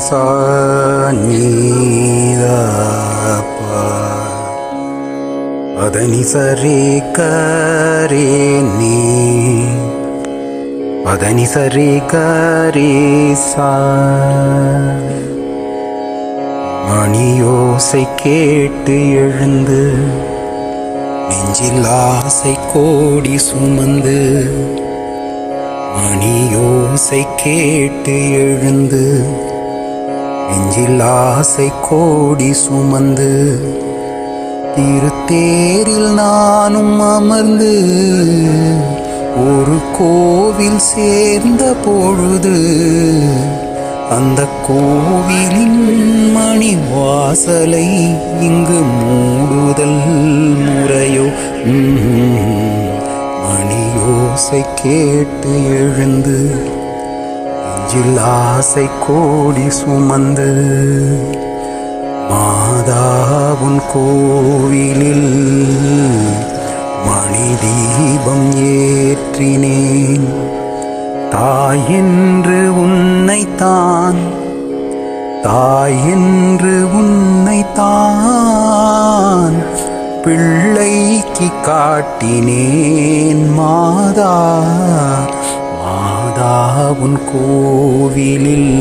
sa ni da pa pa da ni sa re ga re ni pa da ni sa re ga re sa. மணியோசை கேட்டு எழுந்து நெஞ்சில் ஆசை கோடி சுமந்து, மணியோசை கேட்டு எழுந்து நெஞ்சில் ஆசை கோடி சுமந்து, திருத்தேரில் நானும் அமர்ந்து ஒரு கோவில் சேர்ந்த பொழுது, அந்த கோவிலின் மணி வாசலை இங்கு மூடுதல் முறையோ? மணியோசை கேட்டு எழுந்து நெஞ்சில் ஆசை கோடி சுமந்து, மாதாவுன் கோவிலில் மணி தீபம் ஏற்றினேன். தாயென்று உன்னைத்தான், தாயென்று உன்னைத்தான் பிள்ளைக்கு காட்டினேன். மாதா, மாதாவுன் கோவிலில்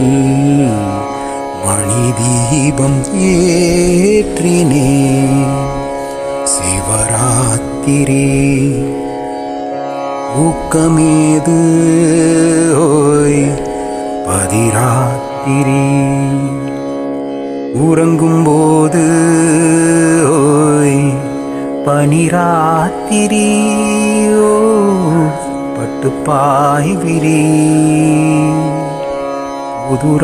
மணி தீபம் ஏற்றினேன். சிவராத்திரி ஊக்கமேது ஓய், பதிராத்திரி உறங்கும்போது ஓய், பனிராத்திரி ஓ பட்டுப்பாய் விரி, புதுராத்திரியோ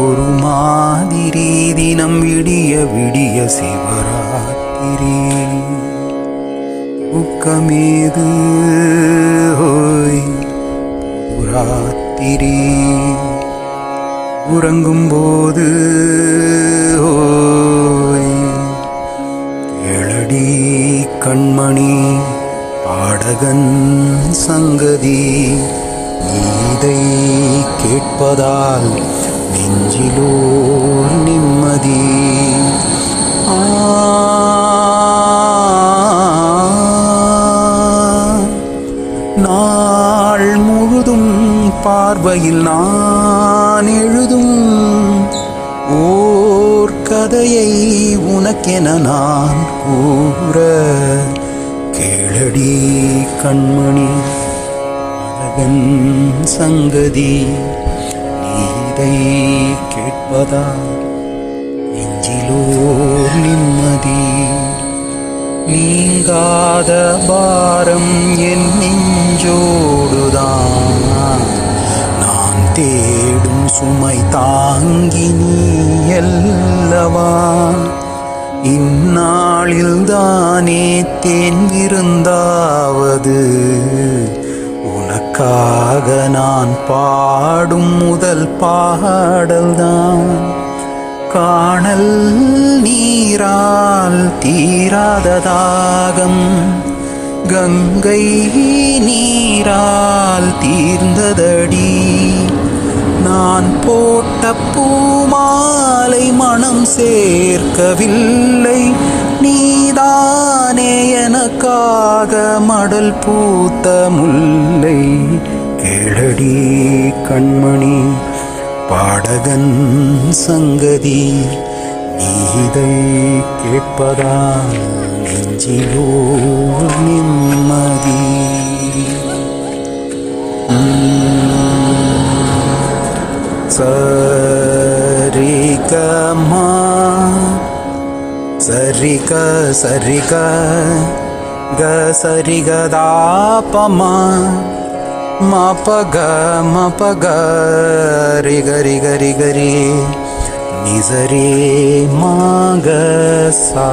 ஒரு மாதிரி தினம் விடிய விடிய சிவராத்திரி. ஊக்கமேது ஓய், புதுராத்திரி உறங்கும்போது ஓய். கேளடி கண்மணி பாடகன் சங்கதி, நீதை கேட்பதால் நெஞ்சிலோர் நிம்மதி. நாள் முழுதும் பார்வையில் நான் எழுதும் ஓர் கதையை உனக்கென நான் கூற, கேளடி கண்மணி அழகன் சங்கதி, நீதை கேட்பதா நெஞ்சிலோர் நிம்மதி. நீங்காத பாரம் என் நெஞ்சோடுதான், நான் தேடும் சுமை தாங்கி நீ அல்லவா. இந்நாளில்தானே தேன் விருந்தாவது, உனக்காக நான் பாடும் முதல் பாடல்தான். காணல் நீரால் தீராத தாகம், கங்கை நீரால் தீர்ந்ததடி. நான் போட்ட பூமாலை மனம் சேர்க்கவில்லை, நீதானே எனக்காக மடல் பூத்த முல்லை. கேளடி கண்மணி பாடகன் சங்கதி, நீதை கேட்பதால் நெஞ்சிலோ நிம்மதி. சரிகமா சரிக சரிக க சரிகதாபமா மபக மபக ரி கரி கரி கரி நிசரே மக சா.